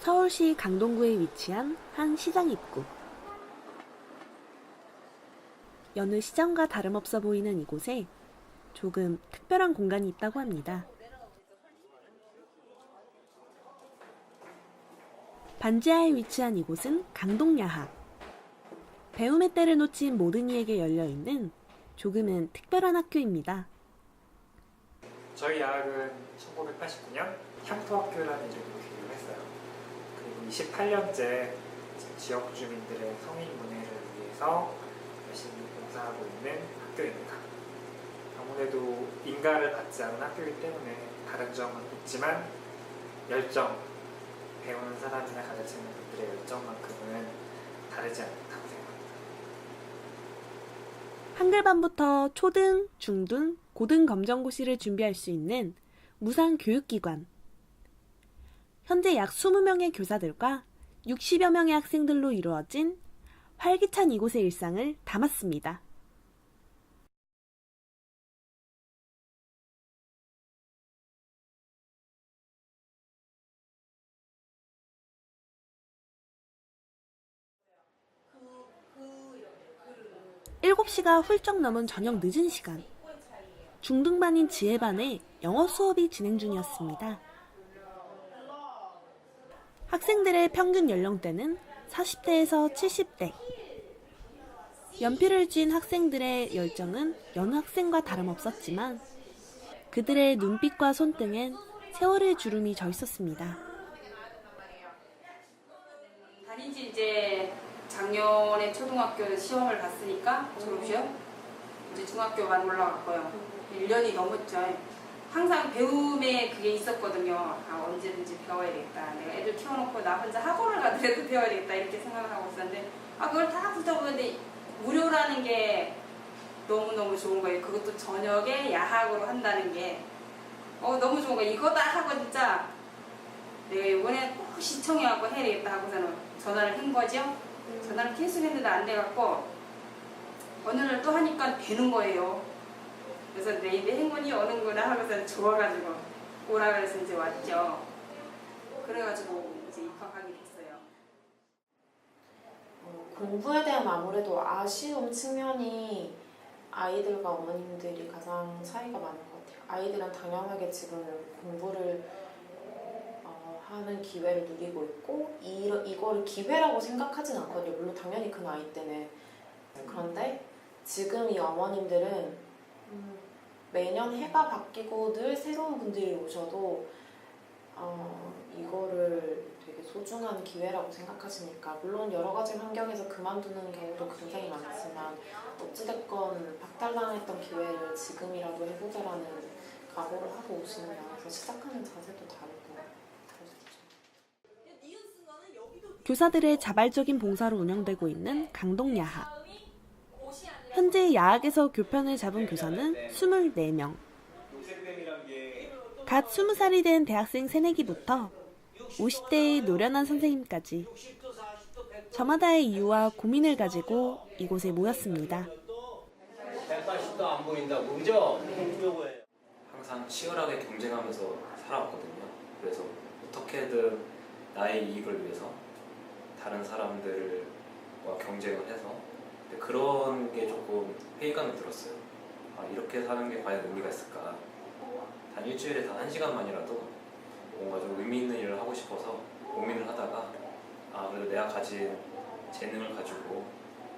서울시 강동구에 위치한 한 시장 입구. 여느 시장과 다름없어 보이는 이곳에 조금 특별한 공간이 있다고 합니다. 반지하에 위치한 이곳은 강동야학. 배움의 때를 놓친 모든 이에게 열려있는 조금은 특별한 학교입니다. 저희 야학은 1989년 향토학교라는 이름으로 개교를 했어요. 그리고 28년째 지역 주민들의 성인 문해를 위해서 열심히 봉사하고 있는 학교입니다. 아무래도 인가를 받지 않은 학교이기 때문에 다른 점은 있지만 열정, 배우는 사람이나 가르치는 분들의 열정만큼은 다르지 않다고 생각합니다. 한글반부터 초등, 중등, 고등 검정고시를 준비할 수 있는 무상 교육기관. 현재 약 20명의 교사들과 60여 명의 학생들로 이루어진 활기찬 이곳의 일상을 담았습니다. 일곱 시가 훌쩍 넘은 저녁 늦은 시간, 중등반인 지혜반에 영어 수업이 진행 중이었습니다. 학생들의 평균 연령대는 40대에서 70대. 연필을 쥔 학생들의 열정은 여느 학생과 다름없었지만 그들의 눈빛과 손등엔 세월의 주름이 져 있었습니다. 다닌 지 이제 작년에 초등학교 시험을 봤으니까 졸업시험 이제 중학교만 올라갔고요. 1년이 넘었죠. 항상 배움에 그게 있었거든요. 아, 언제든지 배워야겠다. 내가 애들 키워놓고 나 혼자 학원을 가더라도 배워야겠다 이렇게 생각을 하고 있었는데 그걸 다 붙어보는데 무료라는 게 너무너무 좋은 거예요. 그것도 저녁에 야학으로 한다는 게 너무 좋은 거예요. 이거다 하고 진짜 내가 이번에 꼭 시청해갖고 해야 되겠다 하고서는 전화를 한 거죠. 전화를 계속 했는데 안 돼갖고 어느 날 또 하니까 되는 거예요. 그래서 내 행운이 오는구나 하고서 좋아가지고 오라 그래서 이제 왔죠. 그래가지고 이제 입학하게 됐어요. 공부에 대한 아무래도 아쉬운 측면이 아이들과 어머님들이 가장 차이가 많은 것 같아요. 아이들은 당연하게 지금 공부를 하는 기회를 누리고 있고 이거를 기회라고 생각하진 않거든요. 물론 당연히 그 나이 때는. 그런데 지금 이 어머님들은 매년 해가 바뀌고 늘 새로운 분들이 오셔도 이거를 되게 소중한 기회라고 생각하시니까 물론 여러 가지 환경에서 그만두는 경우도 굉장히 많지만 어찌됐건 박탈당했던 기회를 지금이라도 해보자라는 각오를 하고 오시는 면에서 시작하는 자세도 다르고 교사들의 자발적인 봉사로 운영되고 있는 강동야학. 현재 야학에서 교편을 잡은 교사는 24명. 갓 20살이 된 대학생 새내기부터 50대의 노련한 선생님까지 저마다의 이유와 고민을 가지고 이곳에 모였습니다. 180도 안 보인다고, 그죠? 항상 치열하게 경쟁하면서 살아왔거든요. 그래서 어떻게든 나의 이익을 위해서 다른 사람들과 경쟁을 해서 그런 게 조금 회의감이 들었어요. 이렇게 사는 게 과연 의미가 있을까? 단 일주일에 단 1시간만이라도 뭔가 좀 의미 있는 일을 하고 싶어서 고민을 하다가 그래도 내가 가진 재능을 가지고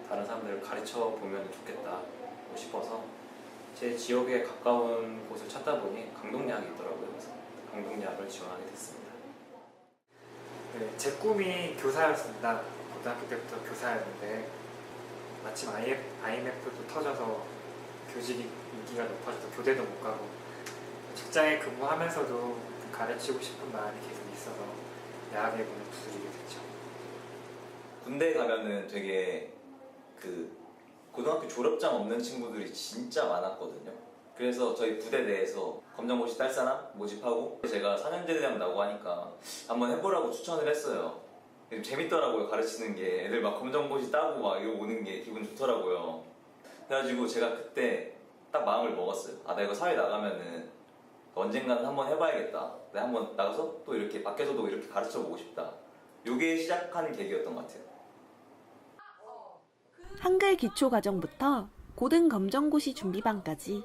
다른 사람들을 가르쳐 보면 좋겠다 싶어서 제 지역에 가까운 곳을 찾다 보니 강동야학이 있더라고요. 그래서 강동야학을 지원하게 됐습니다. 네, 제 꿈이 교사였습니다. 고등학교 때부터 교사였는데 마침 IMF도 터져서 교직이 인기가 높아져서 교대도 못 가고 직장에 근무하면서도 가르치고 싶은 마음이 계속 있어서 야학의 문을 두드리게 됐죠. 군대 가면은 되게 고등학교 졸업장 없는 친구들이 진짜 많았거든요. 그래서 저희 부대 내에서 검정고시 딸 사람 모집하고 제가 4년제 대학 나오고 하니까 한번 해보라고 추천을 했어요. 재밌더라고요. 가르치는 게 애들 막 검정고시 따고 막 이거 오는 게 기분 좋더라고요. 그래가지고 제가 그때 딱 마음을 먹었어요. 나 이거 사회 나가면은 언젠가는 한번 해봐야겠다. 내가 한번 나가서 또 이렇게 밖에서도 이렇게 가르쳐 보고 싶다. 요게 시작한 계기였던 것 같아요. 한글 기초과정부터 고등 검정고시 준비반까지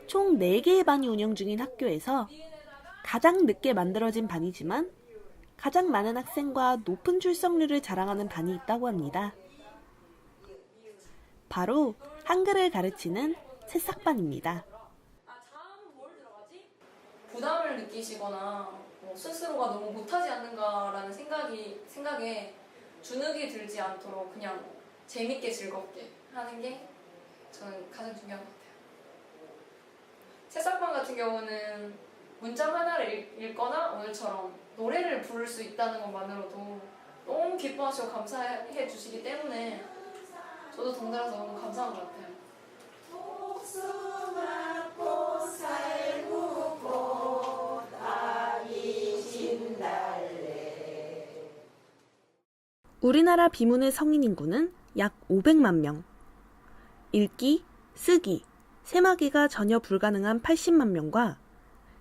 총 4개의 반이 운영 중인 학교에서 가장 늦게 만들어진 반이지만 가장 많은 학생과 높은 출석률을 자랑하는 반이 있다고 합니다. 바로 한글을 가르치는 새싹반입니다. 부담을 느끼시거나 뭐 스스로가 너무 못하지 않는가라는 생각에 주눅이 들지 않도록 그냥 재밌게 즐겁게 하는 게 저는 가장 중요한 것 같아요. 새싹반 같은 경우는 문장 하나를 읽거나 오늘처럼 노래를 부를 수 있다는 것만으로도 너무 기뻐하시고 감사해 주시기 때문에 저도 덩달아서 너무 감사한 것 같아요. 우리나라 비문의 성인 인구는 약 500만 명. 읽기, 쓰기, 세마기가 전혀 불가능한 80만 명과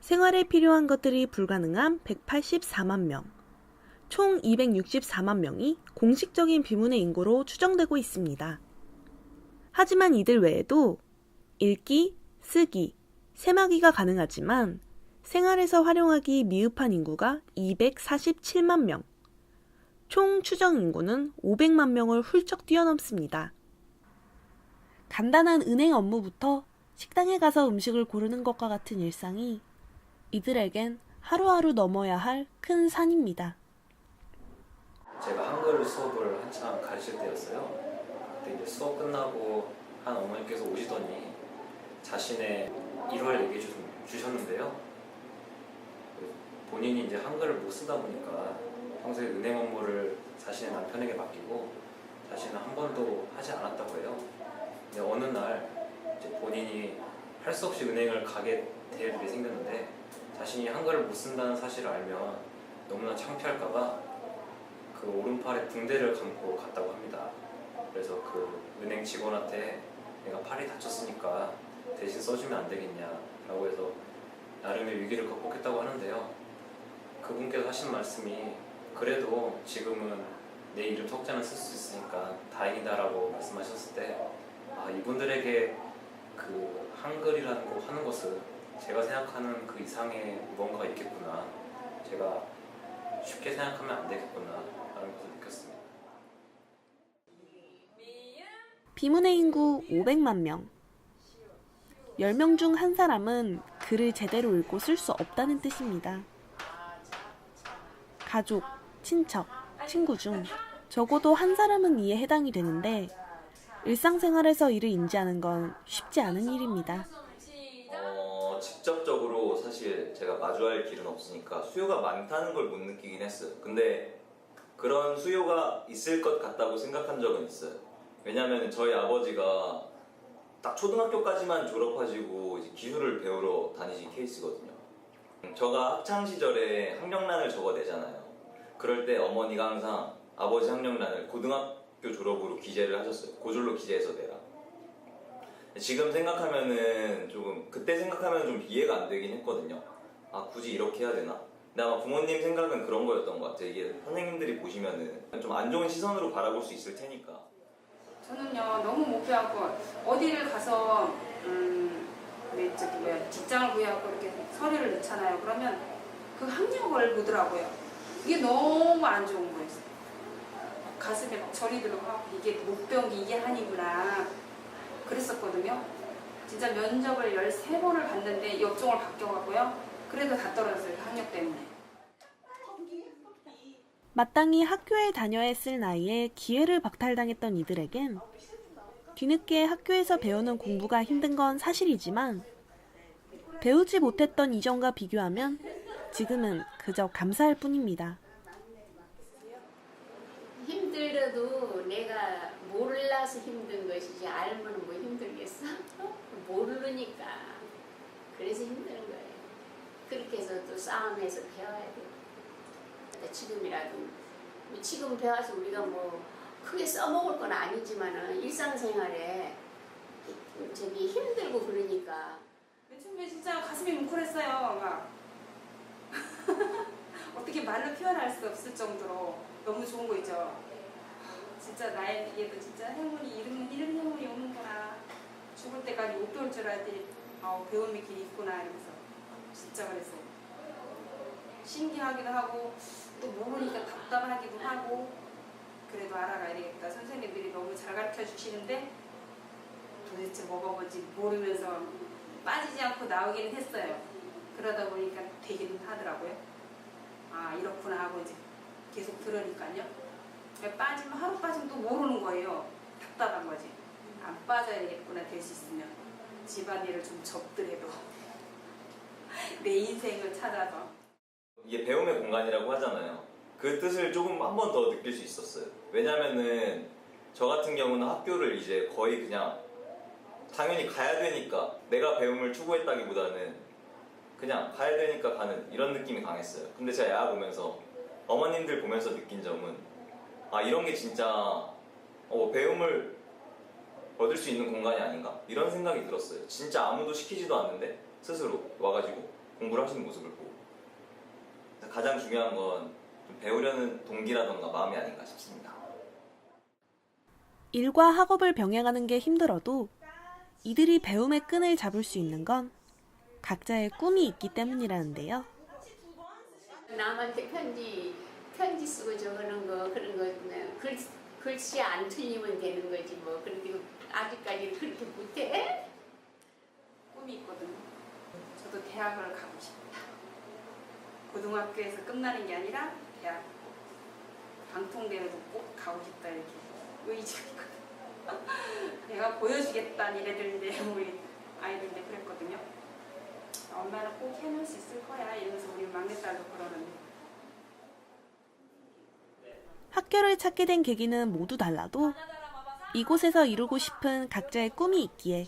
생활에 필요한 것들이 불가능한 184만 명, 총 264만 명이 공식적인 비문의 인구로 추정되고 있습니다. 하지만 이들 외에도 읽기, 쓰기, 세마기가 가능하지만 생활에서 활용하기 미흡한 인구가 247만 명, 총 추정 인구는 500만 명을 훌쩍 뛰어넘습니다. 간단한 은행 업무부터 식당에 가서 음식을 고르는 것과 같은 일상이 이들에겐 하루하루 넘어야 할 큰 산입니다. 제가 한글 수업을 한참 가르칠 때였어요. 그때 이제 수업 끝나고 한 어머니께서 오시더니 자신의 일화를 얘기해 주셨는데요. 본인이 이제 한글을 못 쓰다 보니까 평소에 은행 업무를 자신의 남편에게 맡기고 자신은 한 번도 하지 않았다고 해요. 근데 어느 날 이제 본인이 할 수 없이 은행을 가게 될 일이 생겼는데 자신이 한글을 못 쓴다는 사실을 알면 너무나 창피할까봐 그 오른팔에 붕대를 감고 갔다고 합니다. 그래서 그 은행 직원한테 내가 팔이 다쳤으니까 대신 써주면 안 되겠냐라고 해서 나름의 위기를 극복했다고 하는데요. 그분께서 하신 말씀이 그래도 지금은 내 이름 석자는 쓸 수 있으니까 다행이다라고 말씀하셨을 때 이분들에게 그 한글이라는 거 하는 것은 제가 생각하는 그 이상의 무언가가 있겠구나, 제가 쉽게 생각하면 안 되겠구나 라는 것을 느꼈습니다. 비문의 인구 500만 명. 10명 중 한 사람은 글을 제대로 읽고 쓸 수 없다는 뜻입니다. 가족, 친척, 친구 중 적어도 한 사람은 이에 해당이 되는데 일상생활에서 이를 인지하는 건 쉽지 않은 일입니다. 직접적으로 사실 제가 마주할 길은 없으니까 수요가 많다는 걸 못 느끼긴 했어요. 근데 그런 수요가 있을 것 같다고 생각한 적은 있어요. 왜냐면 저희 아버지가 딱 초등학교까지만 졸업하시고 이제 기술을 배우러 다니신 케이스거든요. 저가 학창시절에 학력란을 적어내잖아요. 그럴 때 어머니가 항상 아버지 학력란을 고등학교 졸업으로 기재를 하셨어요. 고졸로 기재해서 내라. 지금 생각하면은 조금, 그때 생각하면 좀 이해가 안 되긴 했거든요. 굳이 이렇게 해야 되나? 근데 아마 부모님 생각은 그런 거였던 것 같아요. 이게 선생님들이 보시면은 좀 안 좋은 시선으로 바라볼 수 있을 테니까. 저는요 너무 목표하고 어디를 가서 직장을 구해갖고 이렇게 서류를 넣잖아요. 그러면 그 학력을 보더라고요. 이게 너무 안 좋은 거예요. 가슴에 막 저리 들어가 이게 못 배운 게 이게 한이구나 그랬었거든요. 진짜 면접을 13번을 봤는데 이 업종을 바뀌어가고요. 그래도 다 떨어졌어요. 그 학력 때문에. 마땅히 학교에 다녀야 했을 나이에 기회를 박탈당했던 이들에겐 뒤늦게 학교에서 배우는 공부가 힘든 건 사실이지만 배우지 못했던 이전과 비교하면 지금은 그저 감사할 뿐입니다. 힘들어도 내가 몰라서 힘든 것이지 알면 뭐 힘들겠어? 모르니까 그래서 힘든 거예요. 그렇게 해서 또 싸움해서 배워야 돼요. 지금이라도 지금 배워서 우리가 뭐 크게 써먹을 건 아니지만은 일상생활에 저기 힘들고 그러니까 맨 처음에 진짜 가슴이 뭉클했어요. 막 어떻게 말로 표현할 수 없을 정도로 너무 좋은 거 있죠. 진짜 나에게도 진짜 행운이 이런 행운이 오는구나. 죽을 때까지 못 배울 줄 알았더니 배움의 길이 있구나 이러면서 진짜 그랬어요. 신기하기도 하고 또 모르니까 답답하기도 하고 그래도 알아가야 되겠다. 선생님들이 너무 잘 가르쳐 주시는데 도대체 뭐가 뭔지 모르면서 빠지지 않고 나오기는 했어요. 그러다 보니까 되기는 하더라고요. 아 이렇구나 하고 이제 계속 들으니까요. 빠지면 하루 빠지면 또 모르는 거예요. 답답한 거지. 안 빠져야 되겠구나 될 수 있으면 집안일을 좀 접더라도 내 인생을 찾아서. 이게 배움의 공간이라고 하잖아요. 그 뜻을 조금 한 번 더 느낄 수 있었어요. 왜냐면은 저 같은 경우는 학교를 이제 거의 그냥 당연히 가야 되니까 내가 배움을 추구했다기보다는 그냥 가야 되니까 가는 이런 느낌이 강했어요. 근데 제가 야학 보면서 어머님들 보면서 느낀 점은 아 이런 게 진짜 배움을 얻을 수 있는 공간이 아닌가 이런 생각이 들었어요. 진짜 아무도 시키지도 않는데 스스로 와가지고 공부를 하시는 모습을 보고 가장 중요한 건 좀 배우려는 동기라던가 마음이 아닌가 싶습니다. 일과 학업을 병행하는 게 힘들어도 이들이 배움의 끈을 잡을 수 있는 건 각자의 꿈이 있기 때문이라는데요. 남한테 편지 쓰고 적어놓은 거 그런 거 글씨 안 틀리면 되는 거지 뭐. 그런데 아직까지 그렇게 못해? 꿈이 있거든요. 저도 대학을 가고 싶다. 고등학교에서 끝나는 게 아니라 대학 방통대로도 꼭 가고 싶다 이렇게 의지가 있거든요. 내가 보여주겠다 니네들인데 우리 아이들인데 그랬거든요. 엄마는 꼭 해낼 수 있을 거야 이러면서 우리 막내딸도 그러는데. 학교를 찾게 된 계기는 모두 달라도 이곳에서 이루고 싶은 각자의 꿈이 있기에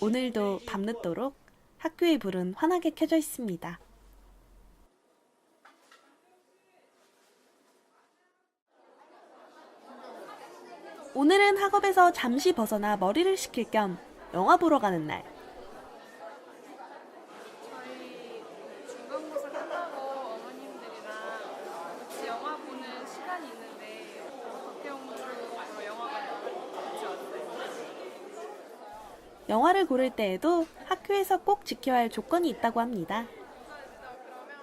오늘도 밤늦도록 학교의 불은 환하게 켜져 있습니다. 오늘은 학업에서 잠시 벗어나 머리를 식힐 겸 영화 보러 가는 날. 저희 중간고사 끝나고 어머님들이랑 같이 영화 보는 시간이 있는데 박경주로 영화관에 같이 왔어요. 영화를 고를 때에도 학교에서 꼭 지켜야 할 조건이 있다고 합니다.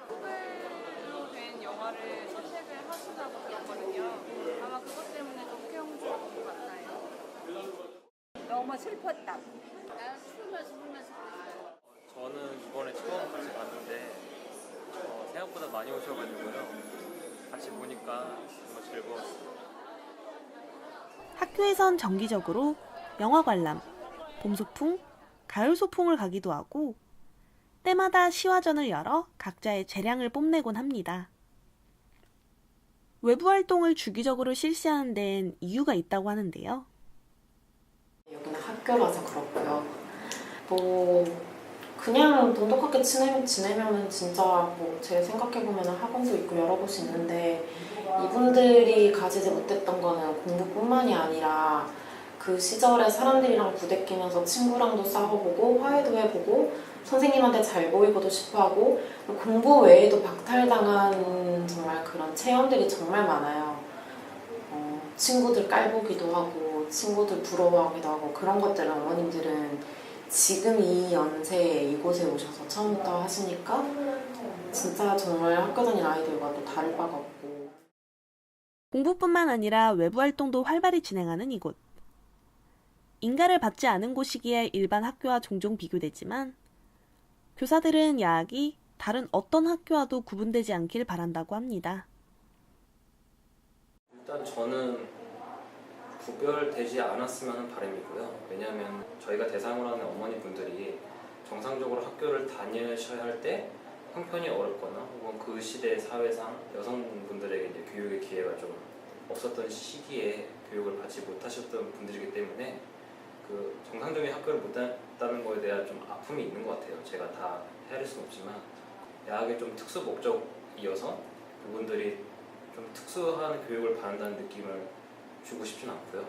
흑을로 된 영화를 선택을 하신다고 들었거든요. 아마 그것 때문에 박경주로 본것 같아요. 너무 슬펐다. 저는 이번에 처음 같이 봤는데 생각보다 많이 오셔가지고요. 같이 보니까 정말 즐거웠어요. 학교에선 정기적으로 영화 관람, 봄 소풍, 가을 소풍을 가기도 하고 때마다 시화전을 열어 각자의 재량을 뽐내곤 합니다. 외부 활동을 주기적으로 실시하는 데엔 이유가 있다고 하는데요. 여기는 학교라서 그렇고요. 뭐 그냥 돈독하게 지내면은 진짜 뭐 제가 생각해보면 학원도 있고 여러 곳이 있는데 이분들이 가지지 못했던 거는 공부뿐만이 아니라 그 시절에 사람들이랑 부대끼면서 친구랑도 싸워보고 화해도 해보고 선생님한테 잘 보이고도 싶어하고 공부 외에도 박탈당한 정말 그런 체험들이 정말 많아요. 친구들 깔보기도 하고 친구들 부러워하기도 하고 그런 것들은 어머님들은 지금 이 연세에 이곳에 오셔서 처음부터 하시니까 진짜 정말 학교 다닐 아이들과 또 다를 바가 없고 공부뿐만 아니라 외부 활동도 활발히 진행하는 이곳. 인가를 받지 않은 곳이기에 일반 학교와 종종 비교되지만 교사들은 야학이 다른 어떤 학교와도 구분되지 않길 바란다고 합니다. 일단 저는 구별되지 않았으면 하는 바람이고요. 왜냐하면 저희가 대상으로 하는 어머니분들이 정상적으로 학교를 다니셔야 할 때 형편이 어렵거나 혹은 그 시대 사회상 여성분들에게 이제 교육의 기회가 좀 없었던 시기에 교육을 받지 못하셨던 분들이기 때문에 그 정상적인 학교를 못 다녔다는 거에 대한 좀 아픔이 있는 것 같아요. 제가 다 헤아릴 수는 없지만 야학의 좀 특수 목적이어서 그분들이 좀 특수한 교육을 받는다는 느낌을 주고 싶진 않고요.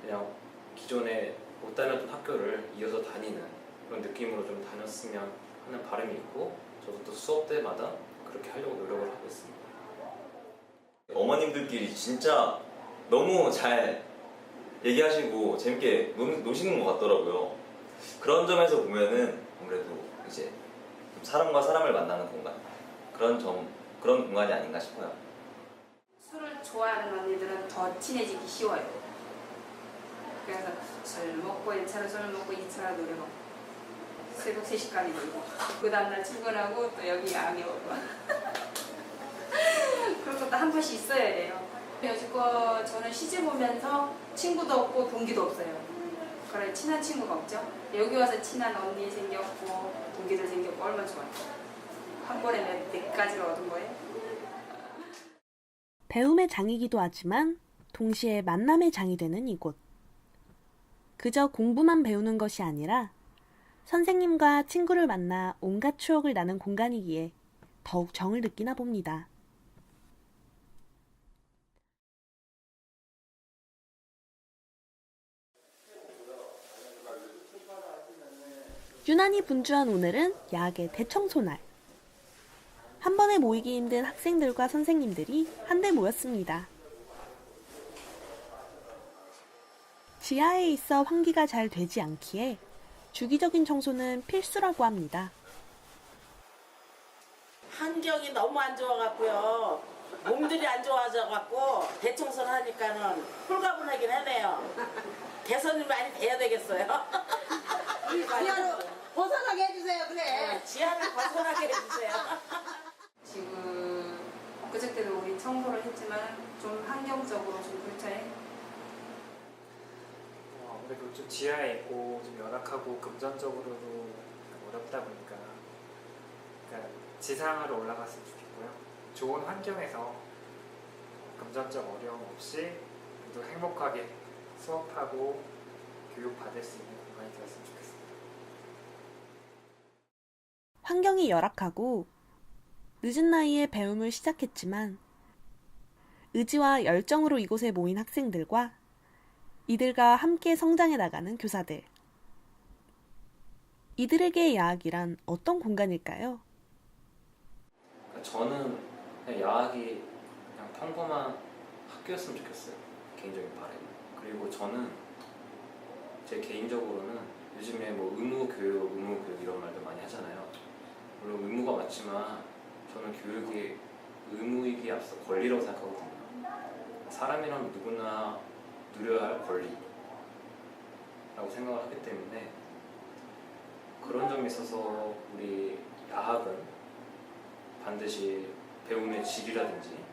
그냥 기존에 못 다녔던 학교를 이어서 다니는 그런 느낌으로 좀 다녔으면 하는 바람이 있고 저도 또 수업 때마다 그렇게 하려고 노력을 하고 있습니다. 어머님들끼리 진짜 너무 잘 얘기하시고 재밌게 노시는 것 같더라고요. 그런 점에서 보면은 아무래도 이제 좀 사람과 사람을 만나는 공간, 그런 공간이 아닌가 싶어요. 술을 좋아하는 언니들은 더 친해지기 쉬워요. 그래서 술 먹고 1차로 술 먹고 2차로 노래 먹고 새벽 3시까지 놀고 그 다음날 출근하고 또 여기 야경에 오고 그런 것도 한 번씩 있어야 돼요. 여지껏 저는 시집 오면서 친구도 없고 동기도 없어요. 그래 친한 친구가 없죠. 여기 와서 친한 언니 생겼고 동기들 생겼고 얼마나 좋아요. 한 번에 몇 가지를 얻은 거예요. 배움의 장이기도 하지만 동시에 만남의 장이 되는 이곳. 그저 공부만 배우는 것이 아니라 선생님과 친구를 만나 온갖 추억을 나눈 공간이기에 더욱 정을 느끼나 봅니다. 유난히 분주한 오늘은 야학의 대청소날. 한 번에 모이기 힘든 학생들과 선생님들이 한데 모였습니다. 지하에 있어 환기가 잘 되지 않기에 주기적인 청소는 필수라고 합니다. 환경이 너무 안 좋아갖고요. 몸들이 안 좋아져갖고 대청소를 하니까는 홀가분하긴 하네요. 개선이 많이 돼야 되겠어요. 지하로 벗어나게 해주세요. 그래. 지하를 벗어나게 해주세요. 지금 그저께도 우리 청소를 했지만 좀 환경적으로 좀 그렇죠. 아무래도 좀 지하에 있고 좀 열악하고 금전적으로도 어렵다 보니까 그러니까 지상으로 올라갔으면 좋겠고요. 좋은 환경에서 금전적 어려움 없이 모두 행복하게 수업하고 교육받을 수 있는 공간이 되었으면 좋겠습니다. 환경이 열악하고 늦은 나이에 배움을 시작했지만 의지와 열정으로 이곳에 모인 학생들과 이들과 함께 성장해 나가는 교사들. 이들에게의 야학이란 어떤 공간일까요? 저는 그냥 야학이 그냥 평범한 학교였으면 좋겠어요. 개인적인 바람. 그리고 저는 제 개인적으로는 요즘에 뭐 의무교육 이런 말도 많이 하잖아요. 물론 의무가 맞지만 저는 교육이 의무이기에 앞서 권리라고 생각하거든요. 사람이라면 누구나 누려야 할 권리라고 생각을 하기 때문에 그런 점에 있어서 우리 야학은 반드시 배움의 질이라든지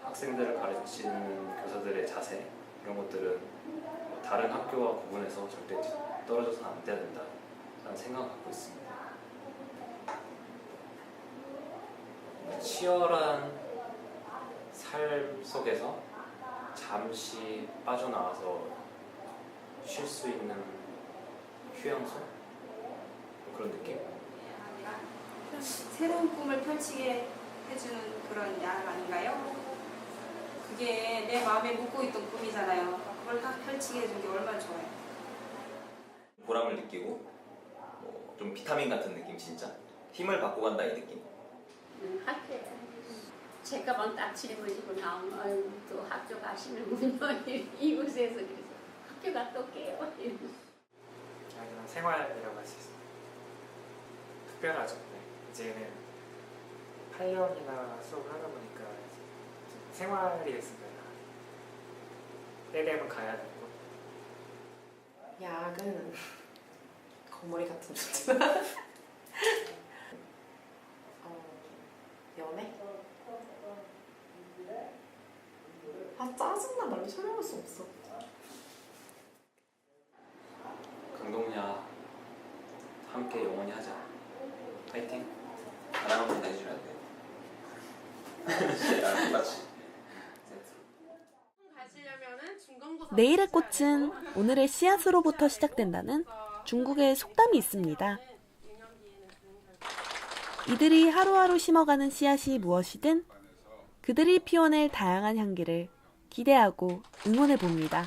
학생들을 가르치는 교사들의 자세 이런 것들은 다른 학교와 구분해서 절대 떨어져서는 안 돼야 된다라는 생각을 갖고 있습니다. 치열한 삶 속에서 잠시 빠져나와서 쉴 수 있는 휴양소? 그런 느낌? 새로운 꿈을 펼치게 해주는 그런 야학 아닌가요? 그게 내 마음에 묻고 있던 꿈이잖아요. 그걸 딱 펼치게 해준 게 얼마나 좋아요. 보람을 느끼고 좀 비타민 같은 느낌 진짜 힘을 받고 간다 이 느낌. 학교에 책가방 딱 짊어지고 나오면 아유, 또 학교 가시는군요. 이곳에서 그래서 학교 갔다 올게요. 그냥 생활이라고 할 수 있습니다. 특별하죠. 네. 이제는 8년이나 수업을 하다 보니까 좀 생활이 됐습니다. 때 되면 가야 되고. 야학은 거머리 같은 존재다. 연애? 아 짜증나. 말로 설명할 수 없어. 강동야 함께 영원히 하자. 파이팅. 나랑 한번 해주면 안 돼. 나랑 같이. 내일의 꽃은 오늘의 씨앗으로부터 시작된다는 중국의 속담이 있습니다. 이들이 하루하루 심어가는 씨앗이 무엇이든 그들이 피워낼 다양한 향기를 기대하고 응원해봅니다.